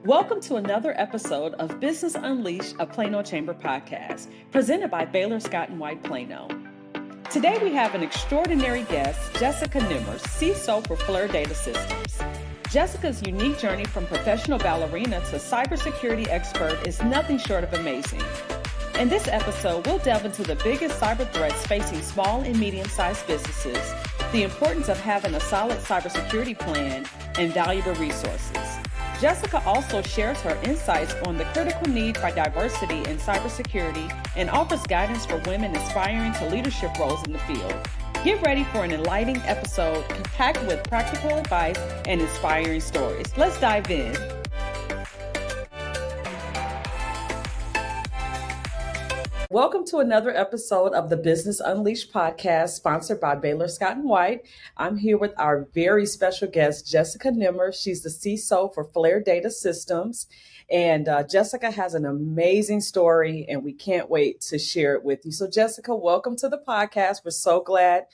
Welcome to another episode of Business Unleashed, a Plano Chamber podcast, presented by Baylor Scott and White Plano. Today we have an extraordinary guest, Jessica Nemmers, CISO for Flare Data Systems. Jessica's unique journey from professional ballerina to cybersecurity expert is nothing short of amazing. In this episode, we'll delve into the biggest cyber threats facing small and medium-sized businesses, the importance of having a solid cybersecurity plan, and valuable resources. Jessica also shares her insights on the critical need for diversity in cybersecurity and offers guidance for women aspiring to leadership roles in the field. Get ready for an enlightening episode packed with practical advice and inspiring stories. Let's dive in. Welcome to another episode of the Business Unleashed podcast, sponsored by Baylor Scott and White. I'm here with our very special guest, Jessica Nemmers. She's the CISO for Flare Data Systems. And Jessica has an amazing story, and we can't wait to share it with you. So, Jessica, welcome to the podcast. We're so glad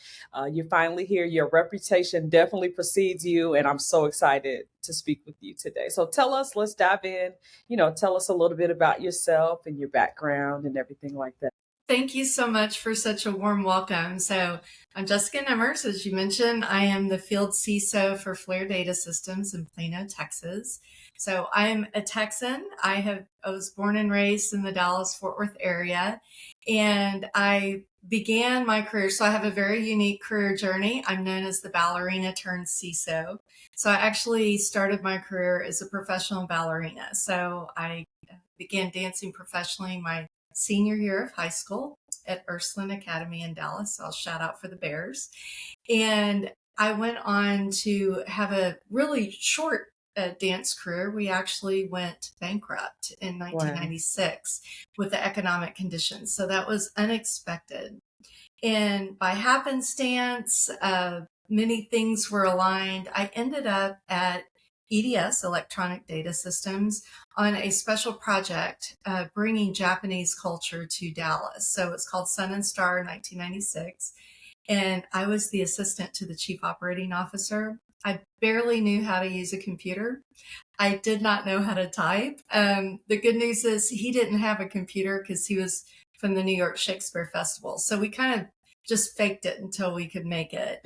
you're finally here. Your reputation definitely precedes you, and I'm so excited to speak with you today. So tell us, let's dive in, tell us a little bit about yourself and your background and everything like that. Thank you so much for such a warm welcome. So I'm Jessica Nemmers. As you mentioned, I am the field CISO for Flare Data Systems in Plano, Texas. So I'm a Texan. I was born and raised in the Dallas-Fort Worth area, and I began my career. So I have a very unique career journey. I'm known as the Ballerina turned CISO. So I actually started my career as a professional ballerina. So I began dancing professionally my senior year of high school at Ursuline Academy in Dallas. So I'll shout out for the Bears. And I went on to have a really short dance career. We actually went bankrupt in 1996 with the economic conditions. So that was unexpected. And by happenstance, many things were aligned. I ended up at EDS, Electronic Data Systems, on a special project bringing Japanese culture to Dallas. So it's called Sun and Star 1996. And I was the assistant to the chief operating officer. I barely knew how to use a computer. I did not know how to type. The good news is he didn't have a computer because he was from the New York Shakespeare Festival. So we kind of just faked it until we could make it.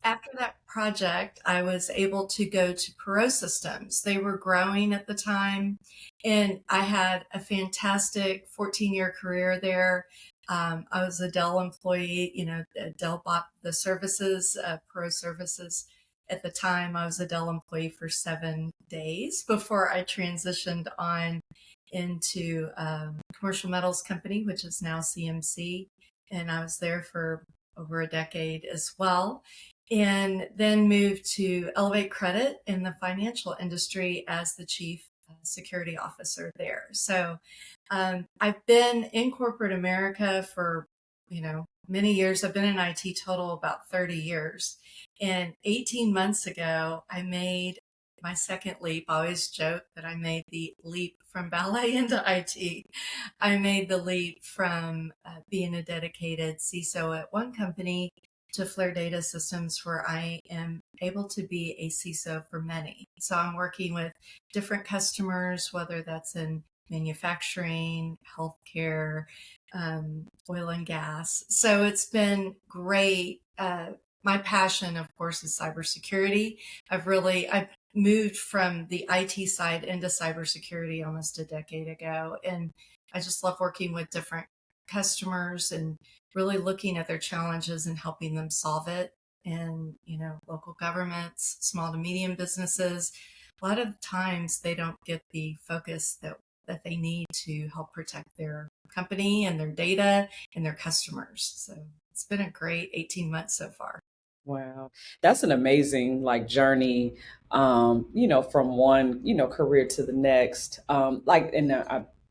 After that project, I was able to go to Perot Systems. They were growing at the time, and I had a fantastic 14-year career there. I was a Dell employee. Dell bought the services, Perot Services. At the time, I was a Dell employee for 7 days before I transitioned on into Commercial Metals Company, which is now CMC. And I was there for over a decade as well. And then moved to Elevate Credit in the financial industry as the chief security officer there. So I've been in corporate America for, many years. I've been in IT total about 30 years. And 18 months ago, I made my second leap. I always joke that I made the leap from ballet into IT. I made the leap from being a dedicated CISO at one company to Flare Data Systems, where I am able to be a CISO for many. So I'm working with different customers, whether that's in manufacturing, healthcare, oil and gas. So it's been great. My passion, of course, is cybersecurity. I've moved from the IT side into cybersecurity almost a decade ago. And I just love working with different customers and really looking at their challenges and helping them solve it. And, local governments, small to medium businesses, a lot of times they don't get the focus that they need to help protect their company and their data and their customers. So it's been a great 18 months so far. Wow. That's an amazing journey, from one, career to the next. I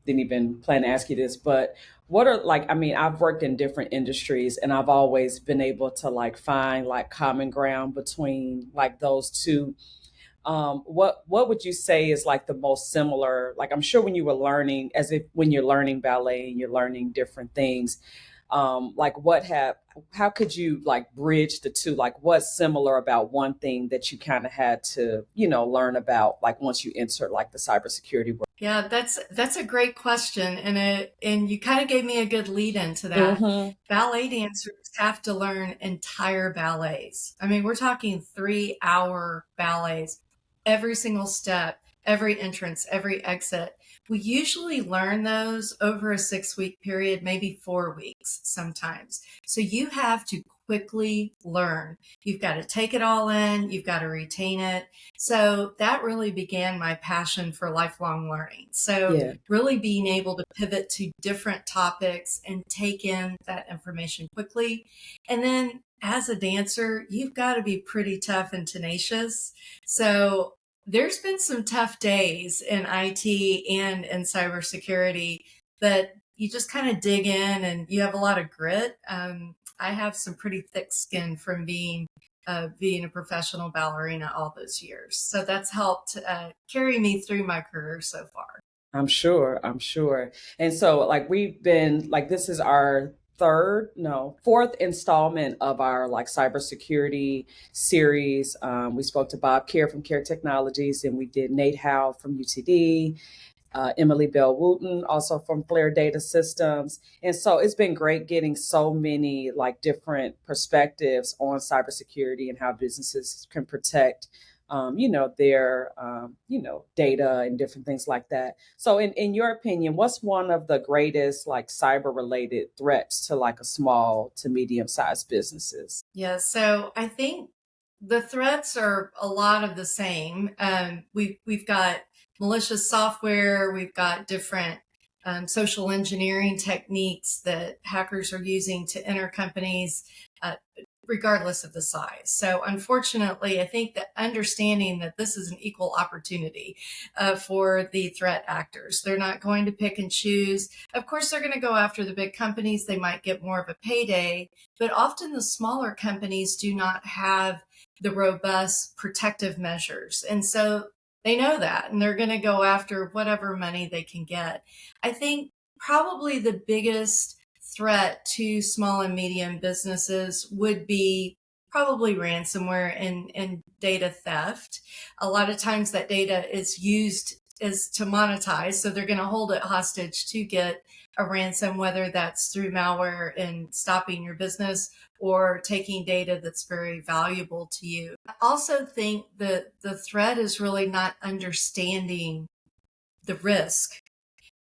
didn't even plan to ask you this, but what are I've worked in different industries, and I've always been able to find common ground between those two. What would you say is the most similar, I'm sure when you were learning, when you're learning ballet and you're learning different things, like how could you like bridge the two? Like what's similar about one thing that you kind of had to, learn about like once you enter like the cybersecurity world? Yeah, that's a great question, and you kind of gave me a good lead into that. Mm-hmm. Ballet dancers have to learn entire ballets. I mean, we're talking 3-hour ballets, every single step, every entrance, every exit. We usually learn those over a 6-week period, maybe 4 weeks sometimes. So you have to quickly learn. You've got to take it all in, you've got to retain it. So that really began my passion for lifelong learning. So Yeah. really being able to pivot to different topics and take in that information quickly. And then as a dancer, you've got to be pretty tough and tenacious. So there's been some tough days in IT and in cybersecurity, but you just kind of dig in and you have a lot of grit. I have some pretty thick skin from being a professional ballerina all those years. So that's helped carry me through my career so far. I'm sure. And so like we've been like this is our fourth installment of our like cybersecurity series. We spoke to Bob Kerr from Care Technologies, and we did Nate Howe from UTD, Emily Bell Wooten, also from Flare Data Systems. And so it's been great getting so many like different perspectives on cybersecurity and how businesses can protect, their, data and different things like that. So in your opinion, what's one of the greatest like cyber related threats to like a small to medium sized businesses? Yeah, so I think the threats are a lot of the same. We've got malicious software, we've got different social engineering techniques that hackers are using to enter companies, uh, regardless of the size. So, unfortunately, I think that understanding that this is an equal opportunity for the threat actors, they're not going to pick and choose. Of course, they're going to go after the big companies. They might get more of a payday, but often the smaller companies do not have the robust protective measures. And so they know that, and they're going to go after whatever money they can get. I think probably the biggest threat to small and medium businesses would be probably ransomware and data theft. A lot of times that data is used is to monetize. So they're going to hold it hostage to get a ransom, whether that's through malware and stopping your business or taking data that's very valuable to you. I also think that the threat is really not understanding the risk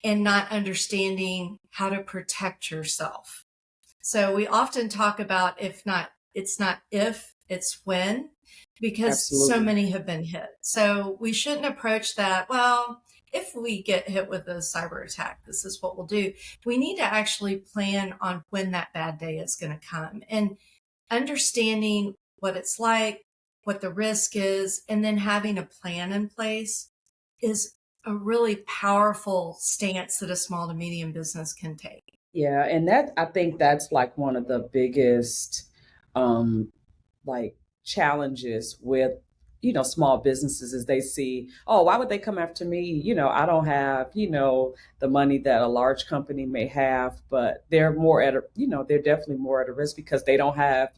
and not understanding how to protect yourself. So we often talk about it's not if, it's when, because so Absolutely. many have been hit. So we shouldn't approach that, well, if we get hit with a cyber attack, this is what we'll do. We need to actually plan on when that bad day is going to come and understanding what it's like, what the risk is, and then having a plan in place is a really powerful stance that a small to medium business can take. Yeah, and that I think that's like one of the biggest um like challenges with small businesses is they see, oh, why would they come after me? I don't have the money that a large company may have, but they're more at a they're definitely more at a risk because they don't have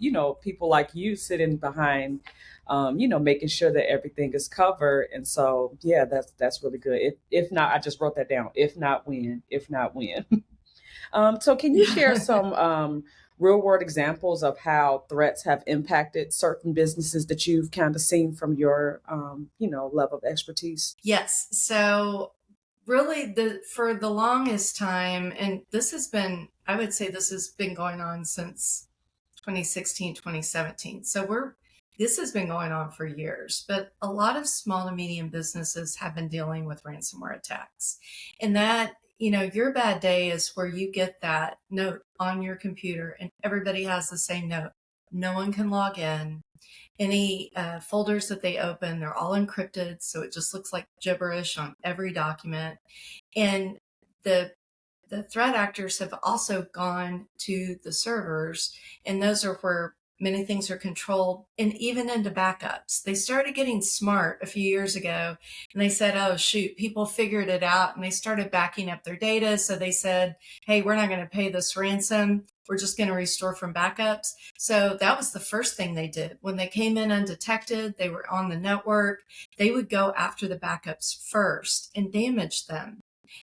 people like you sitting behind making sure that everything is covered. And so yeah, that's really good. If not, I just wrote that down. If not when. So can you share Yeah. some real world examples of how threats have impacted certain businesses that you've kind of seen from your, level of expertise? Yes. So really for the longest time, and this has been, I would say this has been going on since 2016, 2017. So this has been going on for years, but a lot of small and medium businesses have been dealing with ransomware attacks. And that, your bad day is where you get that note on your computer and everybody has the same note. No one can log in. Any folders that they open, they're all encrypted. So it just looks like gibberish on every document. And the the threat actors have also gone to the servers, and those are where many things are controlled, and even into backups. They started getting smart a few years ago, and they said, oh, shoot, people figured it out, and they started backing up their data. So they said, hey, we're not going to pay this ransom. We're just going to restore from backups. So that was the first thing they did. When they came in undetected, they were on the network, they would go after the backups first and damage them.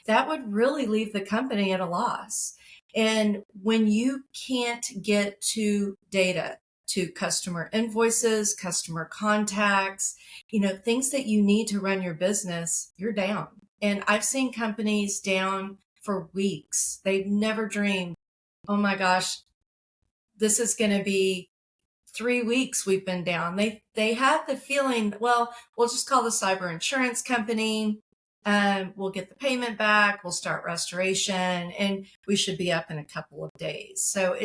That would really leave the company at a loss. And when you can't get to data, to customer invoices, customer contacts, things that you need to run your business, you're down. And I've seen companies down for weeks. They've never dreamed, oh my gosh, this is going to be 3 weeks we've been down. They had the feeling, well, we'll just call the cyber insurance company. We'll get the payment back. We'll start restoration, and we should be up in a couple of days. So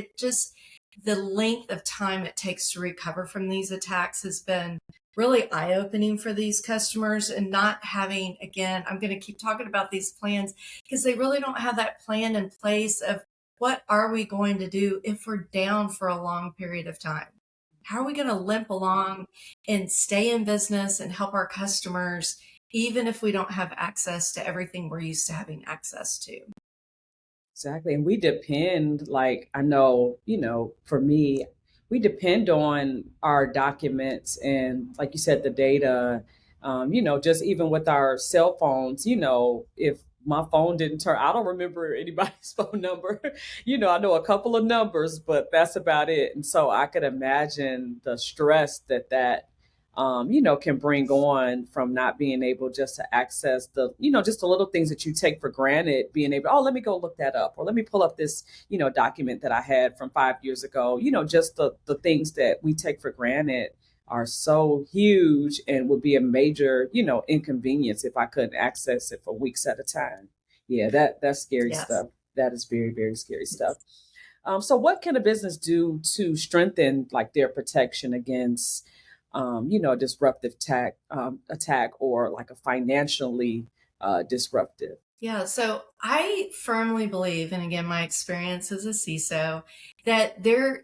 the length of time it takes to recover from these attacks has been really eye-opening for these customers, and not having, again, I'm going to keep talking about these plans because they really don't have that plan in place of what are we going to do if we're down for a long period of time? How are we going to limp along and stay in business and help our customers, even if we don't have access to everything we're used to having access to? Exactly. And we depend, like, I know, for me, we depend on our documents and, like you said, the data, just even with our cell phones, if my phone didn't turn, I don't remember anybody's phone number. I know a couple of numbers, but that's about it. And so I could imagine the stress that can bring on from not being able just to access just the little things that you take for granted, being able, oh, let me go look that up, or let me pull up this, document that I had from 5 years ago. Just the things that we take for granted are so huge and would be a major, inconvenience if I couldn't access it for weeks at a time. Yeah, that's scary Yes. stuff. That is very, very scary stuff. So what can a business do to strengthen like their protection against a disruptive attack or like a financially disruptive? Yeah, so I firmly believe, and again, my experience as a CISO, that there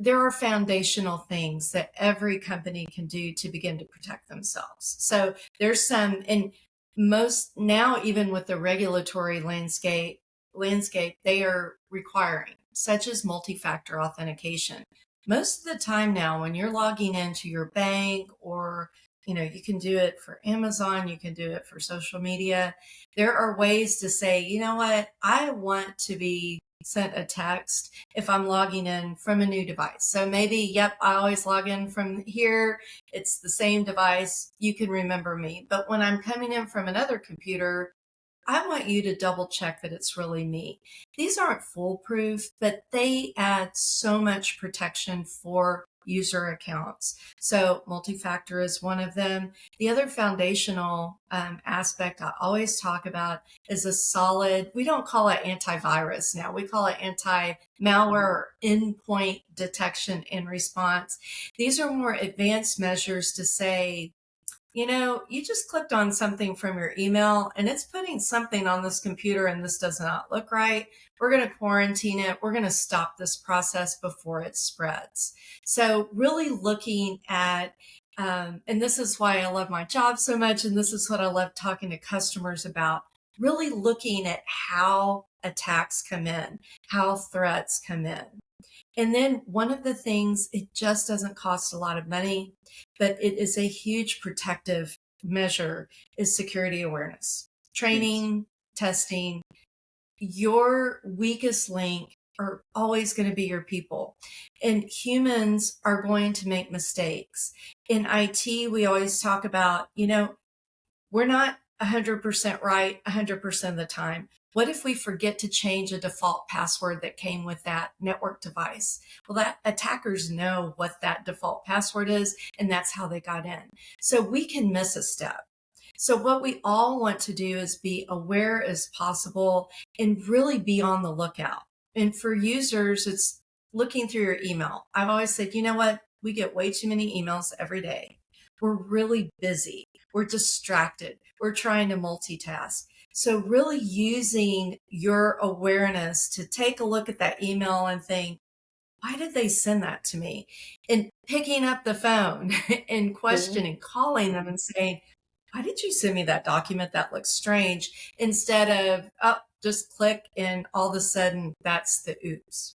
are foundational things that every company can do to begin to protect themselves. So there's some, and most now, even with the regulatory landscape, they are requiring, such as multi-factor authentication. Most of the time now, when you're logging into your bank, or you can do it for Amazon, you can do it for social media, there are ways to say, you know what, I want to be sent a text if I'm logging in from a new device. So maybe, yep, I always log in from here. It's the same device. You can remember me. But when I'm coming in from another computer, I want you to double check that it's really me. These aren't foolproof, but they add so much protection for user accounts. So multi-factor is one of them. The other foundational aspect I always talk about is a solid, we don't call it antivirus now, we call it anti-malware or endpoint detection and response. These are more advanced measures to say, you just clicked on something from your email and it's putting something on this computer and this does not look right. We're going to quarantine it. We're going to stop this process before it spreads. So really looking at, and this is why I love my job so much, and this is what I love talking to customers about, really looking at how attacks come in, how threats come in. And then one of the things, it just doesn't cost a lot of money, but it is a huge protective measure, is security awareness, training, testing. Your weakest link are always going to be your people, and humans are going to make mistakes. In IT, we always talk about, we're not 100% right 100% of the time. What if we forget to change a default password that came with that network device? Well, that attackers know what that default password is, and that's how they got in. So we can miss a step. So what we all want to do is be aware as possible and really be on the lookout. And for users, it's looking through your email. I've always said, you know what? We get way too many emails every day. We're really busy. We're distracted. We're trying to multitask. So really using your awareness to take a look at that email and think, why did they send that to me? And picking up the phone and questioning, calling them and saying, why did you send me that document? That looks strange. Instead of, oh, just click and all of a sudden that's the oops.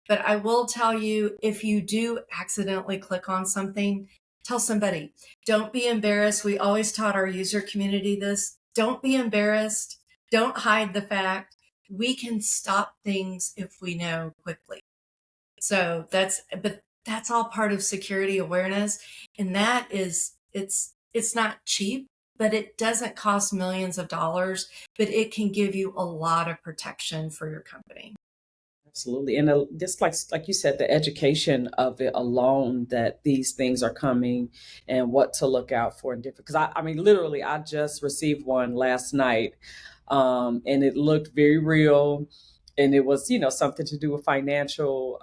But I will tell you, if you do accidentally click on something, tell somebody. Don't be embarrassed. We always taught our user community this. Don't be embarrassed. Don't hide the fact. We can stop things if we know quickly. So that's all part of security awareness. And that is, it's not cheap, but it doesn't cost millions of dollars, but it can give you a lot of protection for your company. Absolutely. And just like you said, the education of it alone, that these things are coming and what to look out for and different. Because I mean, literally, I just received one last night, and it looked very real. And it was, something to do with financial,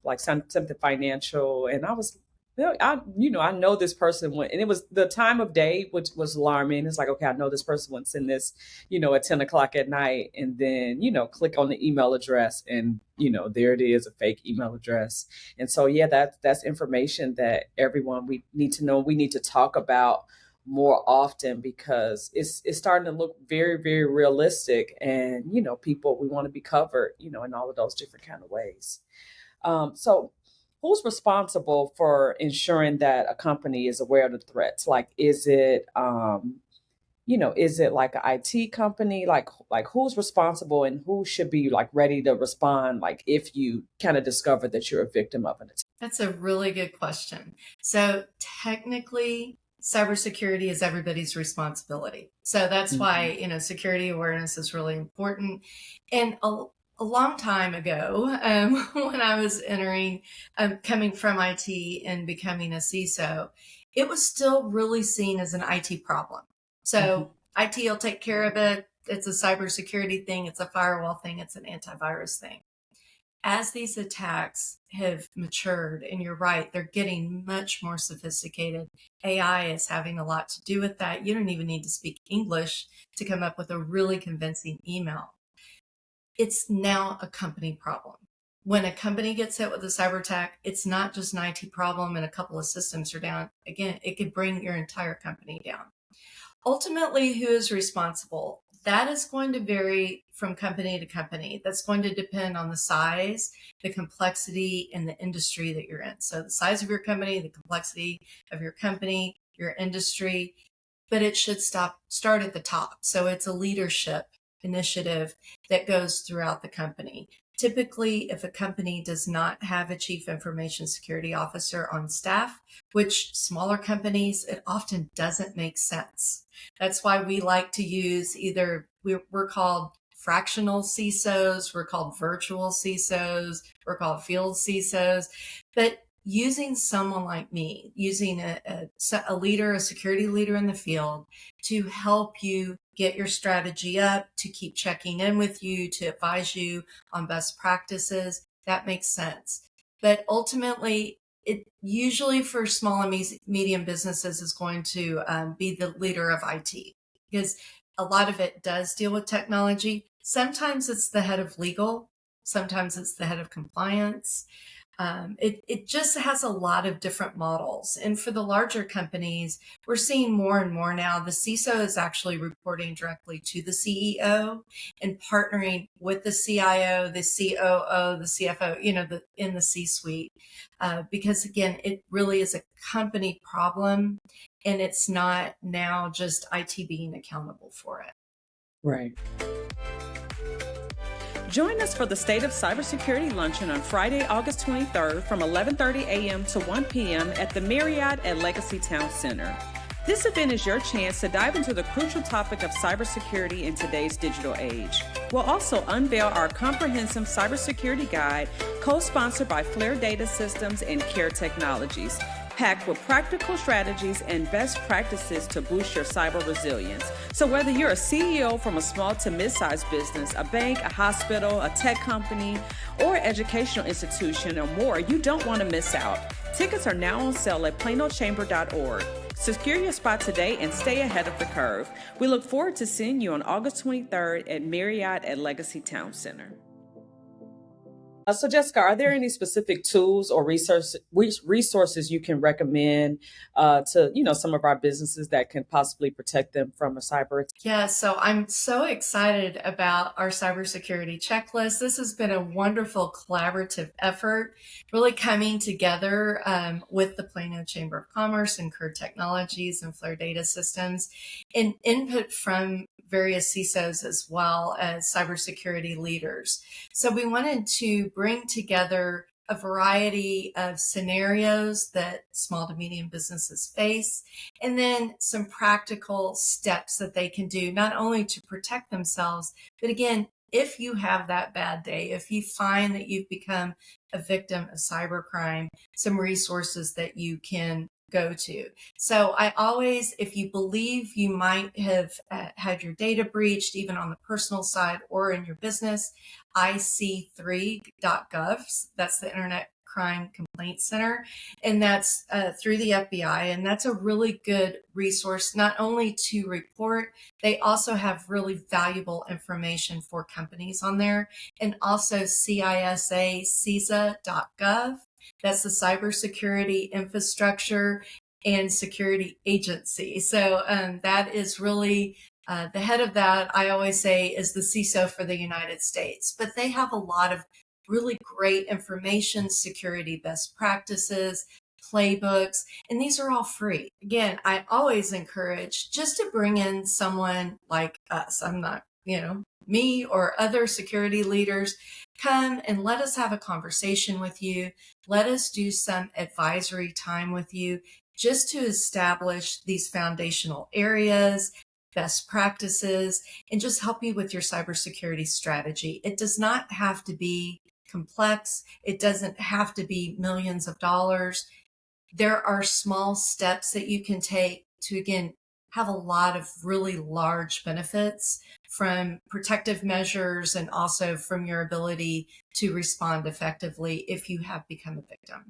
like something financial. And I was, I know this person went, and it was the time of day, which was alarming. It's like, okay, I know this person went send this, at 10 o'clock at night, and then, click on the email address, and, there it is, a fake email address. And so, yeah, that's information that everyone, we need to know. We need to talk about more often, because it's starting to look very, very realistic, and, people, we want to be covered, in all of those different kind of ways. So who's responsible for ensuring that a company is aware of the threats? Like, is it, is it like an IT company? Like who's responsible, and who should be like ready to respond? Like, if you kind of discover that you're a victim of an attack? That's a really good question. So technically, cybersecurity is everybody's responsibility. So that's why, security awareness is really important. And a long time ago, when I was coming from IT and becoming a CISO, it was still really seen as an IT problem. So IT will take care of it. It's a cybersecurity thing. It's a firewall thing. It's an antivirus thing. As these attacks have matured, and you're right, they're getting much more sophisticated. AI is having a lot to do with that. You don't even need to speak English to come up with a really convincing email. It's now a company problem. When a company gets hit with a cyber attack, it's not just an IT problem and a couple of systems are down. Again, it could bring your entire company down. Ultimately, who is responsible? That is going to vary from company to company. That's going to depend on the size, the complexity, and the industry that you're in. So the size of your company, the complexity of your company, your industry, but it should start at the top. So it's a leadership initiative that goes throughout the company. Typically, if a company does not have a chief information security officer on staff, which smaller companies, it often doesn't make sense. That's why we like to use we're called fractional CISOs, we're called virtual CISOs, we're called field CISOs, but using someone like me, using a leader, a security leader in the field to help you get your strategy up, to keep checking in with you, to advise you on best practices, that makes sense. But ultimately, it usually for small and medium businesses is going to be the leader of IT, because a lot of it does deal with technology. Sometimes it's the head of legal, sometimes it's the head of compliance. It just has a lot of different models. And for the larger companies, we're seeing more and more now. The CISO is actually reporting directly to the CEO and partnering with the CIO, the COO, the CFO, in the C-suite. Because again, it really is a company problem, and it's not now just IT being accountable for it. Right. Join us for the State of Cybersecurity Luncheon on Friday, August 23rd from 11:30 a.m. to 1 p.m. at the Marriott at Legacy Town Center. This event is your chance to dive into the crucial topic of cybersecurity in today's digital age. We'll also unveil our comprehensive cybersecurity guide, co-sponsored by Flare Data Systems and Care Technologies, packed with practical strategies and best practices to boost your cyber resilience. So whether you're a CEO from a small to mid-sized business, a bank, a hospital, a tech company, or educational institution or more, you don't want to miss out. Tickets are now on sale at planochamber.org. Secure your spot today and stay ahead of the curve. We look forward to seeing you on August 23rd at Marriott at Legacy Town Center. So Jessica, are there any specific tools or resources you can recommend to, some of our businesses that can possibly protect them from a cyber attack? Yeah, so I'm so excited about our cybersecurity checklist. This has been a wonderful collaborative effort, really coming together with the Plano Chamber of Commerce and Kerr Technologies and Flare Data Systems, and input from various CISOs as well as cybersecurity leaders. So we wanted to bring together a variety of scenarios that small to medium businesses face, and then some practical steps that they can do, not only to protect themselves, but again, if you have that bad day, if you find that you've become a victim of cybercrime, some resources that you can go to. So I always, if you believe you might have had your data breached, even on the personal side or in your business, IC3.gov, that's the Internet Crime Complaint Center, and that's through the FBI. And that's a really good resource, not only to report, they also have really valuable information for companies on there. And also CISA, CISA.gov. That's the Cybersecurity Infrastructure and Security Agency. So that is really the head of that, I always say, is the CISO for the United States. But they have a lot of really great information, security best practices, playbooks, and these are all free. Again, I always encourage just to bring in someone like us. I'm not, me or other security leaders. Come and let us have a conversation with you. Let us do some advisory time with you just to establish these foundational areas, best practices, and just help you with your cybersecurity strategy. It does not have to be complex. It doesn't have to be millions of dollars. There are small steps that you can take to, again, have a lot of really large benefits from protective measures and also from your ability to respond effectively if you have become a victim.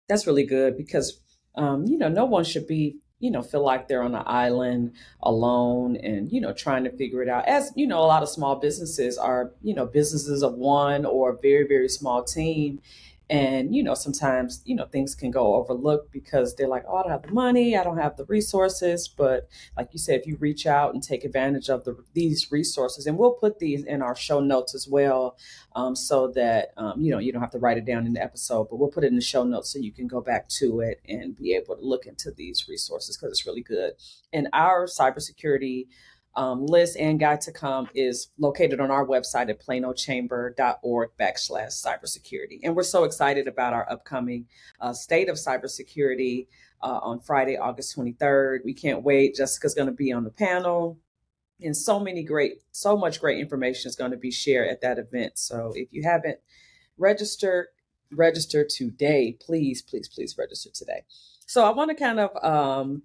That's really good because, no one should be, feel like they're on an island alone and, trying to figure it out. As, a lot of small businesses are, businesses of one or a very, very small team. And, sometimes, things can go overlooked because they're like, oh, I don't have the money, I don't have the resources. But like you said, if you reach out and take advantage of these resources, and we'll put these in our show notes as well, so that, you don't have to write it down in the episode, but we'll put it in the show notes so you can go back to it and be able to look into these resources because it's really good. And our cybersecurity list and guide to come is located on our website at planochamber.org/cybersecurity. And we're so excited about our upcoming state of cybersecurity on Friday, August 23rd. We can't wait. Jessica's going to be on the panel. And so much great information is going to be shared at that event. So if you haven't registered, register today. Please, please, please register today. So I want to kind of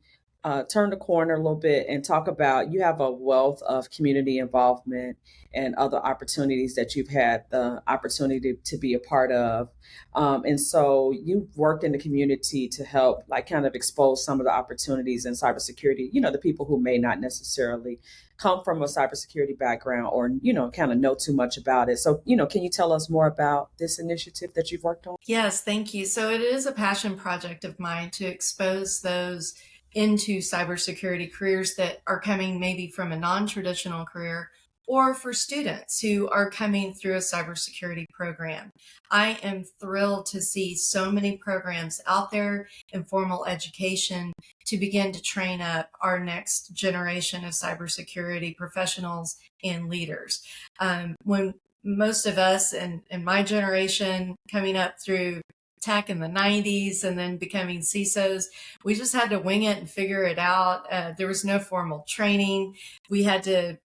turn the corner a little bit and talk about, you have a wealth of community involvement and other opportunities that you've had the opportunity to be a part of. And so you've worked in the community to help like kind of expose some of the opportunities in cybersecurity, the people who may not necessarily come from a cybersecurity background or, kind of know too much about it. So, can you tell us more about this initiative that you've worked on? Yes, thank you. So it is a passion project of mine to expose those into cybersecurity careers that are coming maybe from a non-traditional career, or for students who are coming through a cybersecurity program. I am thrilled to see so many programs out there in formal education to begin to train up our next generation of cybersecurity professionals and leaders. When most of us in my generation coming up through tech in the 90s and then becoming CISOs, we just had to wing it and figure it out. There was no formal training. We had to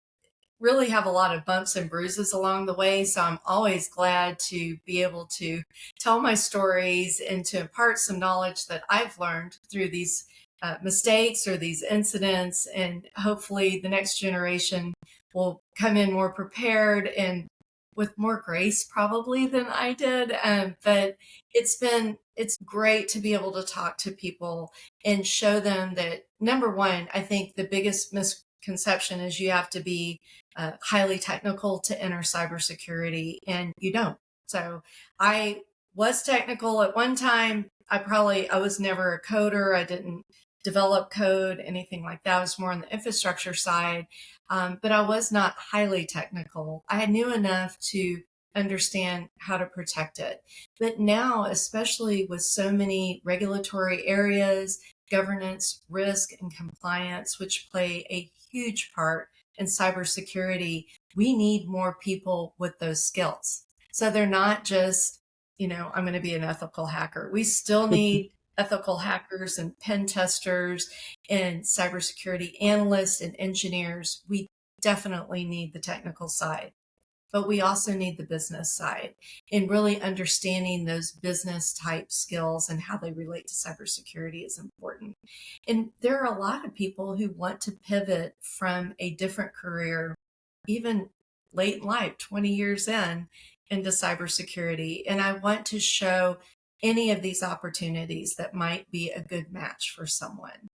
really have a lot of bumps and bruises along the way. So I'm always glad to be able to tell my stories and to impart some knowledge that I've learned through these mistakes or these incidents. And hopefully the next generation will come in more prepared and with more grace probably than I did. But it's great to be able to talk to people and show them that, number one, I think the biggest misconception is you have to be highly technical to enter cybersecurity, and you don't. So I was technical at one time. I was never a coder. I didn't develop code, anything like that. I was more on the infrastructure side. But I was not highly technical. I knew enough to understand how to protect it. But now, especially with so many regulatory areas, governance, risk, and compliance, which play a huge part in cybersecurity, we need more people with those skills. So they're not just, I'm going to be an ethical hacker. We still need ethical hackers and pen testers and cybersecurity analysts and engineers. We definitely need the technical side, but we also need the business side and really understanding those business type skills and how they relate to cybersecurity is important. And there are a lot of people who want to pivot from a different career, even late in life, 20 years in, into cybersecurity. And I want to show any of these opportunities that might be a good match for someone.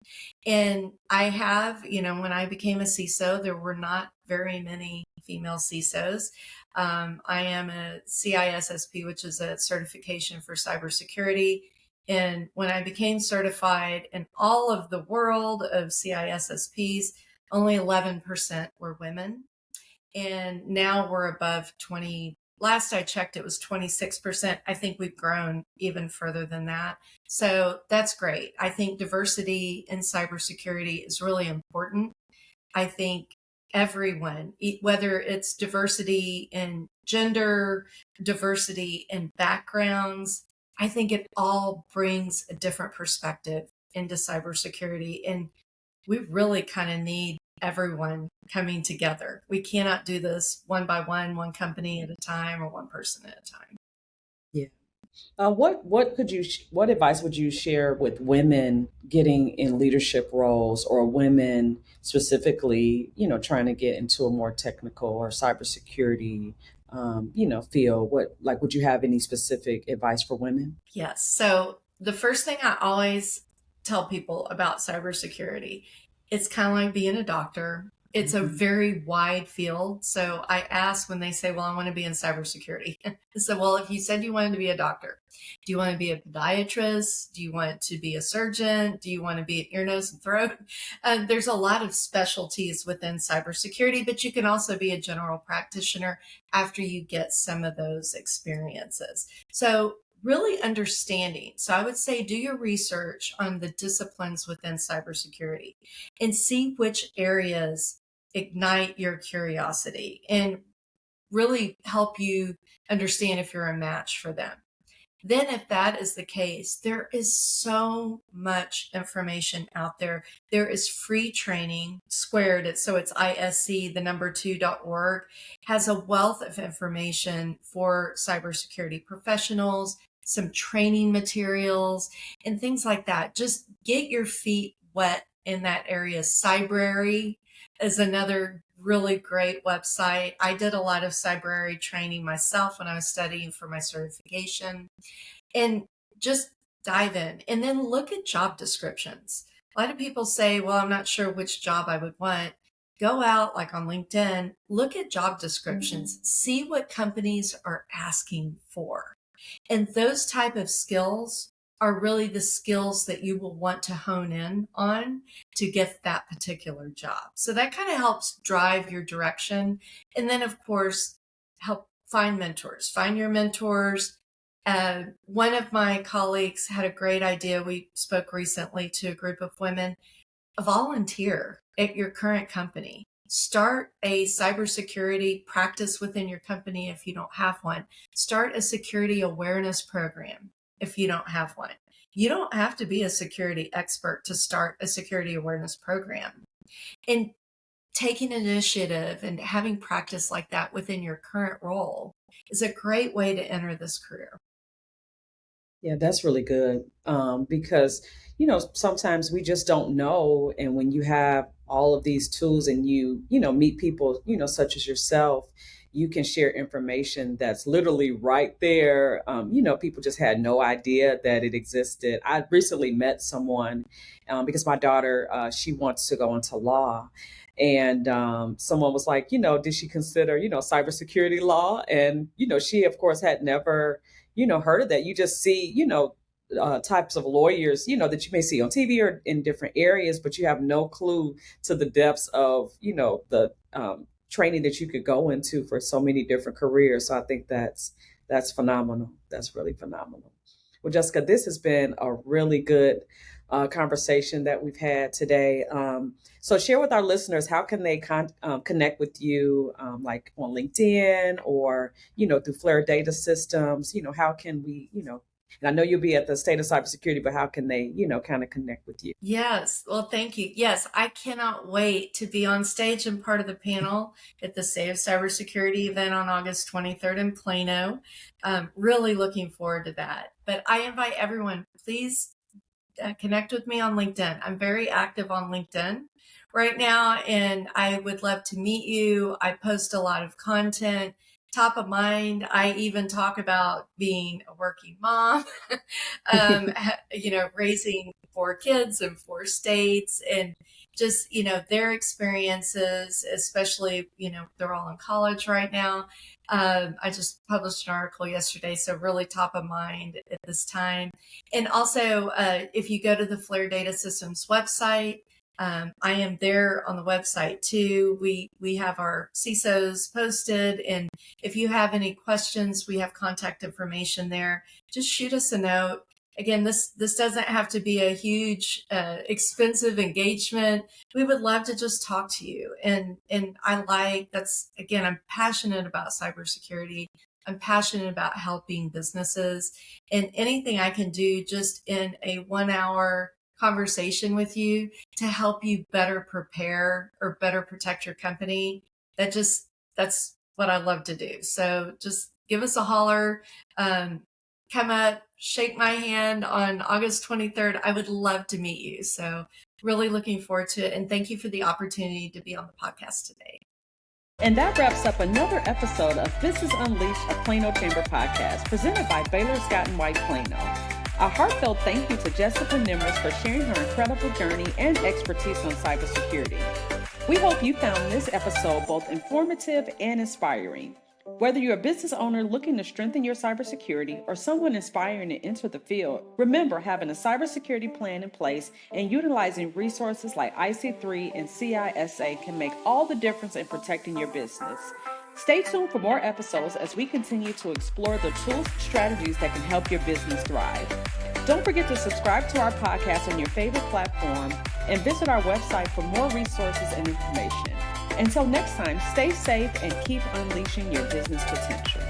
And I have, when I became a CISO, there were not very many female CISOs. I am a CISSP, which is a certification for cybersecurity. And when I became certified in all of the world of CISSPs, only 11% were women. And now we're above 20. Last I checked, it was 26%. I think we've grown even further than that. So that's great. I think diversity in cybersecurity is really important. I think everyone, whether it's diversity in gender, diversity in backgrounds, I think it all brings a different perspective into cybersecurity. And we really kind of need everyone coming together. We cannot do this one by one company at a time or one person at a time. Yeah. What advice would you share with women getting in leadership roles, or women specifically, trying to get into a more technical or cybersecurity, field? Would you have any specific advice for women? Yes. So the first thing I always tell people about cybersecurity, it's kind of like being a doctor. It's a very wide field. So I ask when they say, well, I want to be in cybersecurity. So, well, if you said you wanted to be a doctor, do you want to be a podiatrist? Do you want to be a surgeon? Do you want to be an ear, nose, and throat? There's a lot of specialties within cybersecurity, but you can also be a general practitioner after you get some of those experiences. So really understanding. So I would say do your research on the disciplines within cybersecurity and see which areas ignite your curiosity and really help you understand if you're a match for them. Then if that is the case, there is so much information out there. There is free training. Squared, so it's ISC, the number 2.org, has a wealth of information for cybersecurity professionals, some training materials and things like that. Just get your feet wet in that area. Cybrary is another really great website. I did a lot of Cybrary training myself when I was studying for my certification. And just dive in and then look at job descriptions. A lot of people say, well, I'm not sure which job I would want. Go out like on LinkedIn, look at job descriptions, see what companies are asking for. And those type of skills are really the skills that you will want to hone in on to get that particular job. So that kind of helps drive your direction. And then, of course, help find mentors, find your mentors. One of my colleagues had a great idea. We spoke recently to a group of women. Volunteer at your current company. Start a cybersecurity practice within your company if you don't have one. Start a security awareness program if you don't have one. You don't have to be a security expert to start a security awareness program. And taking initiative and having practice like that within your current role is a great way to enter this career. Yeah, that's really good. Because, sometimes we just don't know. And when you have all of these tools and you meet people, such as yourself, you can share information that's literally right there. People just had no idea that it existed. I recently met someone because my daughter, she wants to go into law. And someone was like, did she consider, cybersecurity law? And, she, of course, had never, heard of that. You just see, types of lawyers, that you may see on TV or in different areas, but you have no clue to the depths of, the training that you could go into for so many different careers. So I think that's phenomenal. That's really phenomenal. Well, Jessica, this has been a really good conversation that we've had today. So share with our listeners, how can they connect with you, like on LinkedIn or, through Flare Data Systems? How can we, and I know you'll be at the State of Cybersecurity, but how can they, kind of connect with you? Yes. Well, thank you. Yes, I cannot wait to be on stage and part of the panel at the State of Cybersecurity event on August 23rd in Plano. Really looking forward to that. But I invite everyone, please connect with me on LinkedIn. I'm very active on LinkedIn right now, and I would love to meet you. I post a lot of content. Top of mind, I even talk about being a working mom, raising 4 kids in 4 states, and just, their experiences, especially, they're all in college right now. I just published an article yesterday, so really top of mind at this time. And also, if you go to the Flare Data Systems website, I am there on the website too. We have our CISOs posted, and if you have any questions, we have contact information there. Just shoot us a note. Again, this doesn't have to be a huge, expensive engagement. We would love to just talk to you. And I'm passionate about cybersecurity. I'm passionate about helping businesses, and anything I can do just in a 1-hour conversation with you to help you better prepare or better protect your company. That's what I love to do. So just give us a holler, come up, shake my hand on August 23rd. I would love to meet you. So really looking forward to it. And thank you for the opportunity to be on the podcast today. And that wraps up another episode of Business Unleashed, a Plano Chamber podcast presented by Baylor Scott & White Plano. A heartfelt thank you to Jessica Nemmers for sharing her incredible journey and expertise on cybersecurity. We hope you found this episode both informative and inspiring. Whether you're a business owner looking to strengthen your cybersecurity or someone inspiring to enter the field, remember, having a cybersecurity plan in place and utilizing resources like IC3 and CISA can make all the difference in protecting your business. Stay tuned for more episodes as we continue to explore the tools and strategies that can help your business thrive. Don't forget to subscribe to our podcast on your favorite platform and visit our website for more resources and information. Until next time, stay safe and keep unleashing your business potential.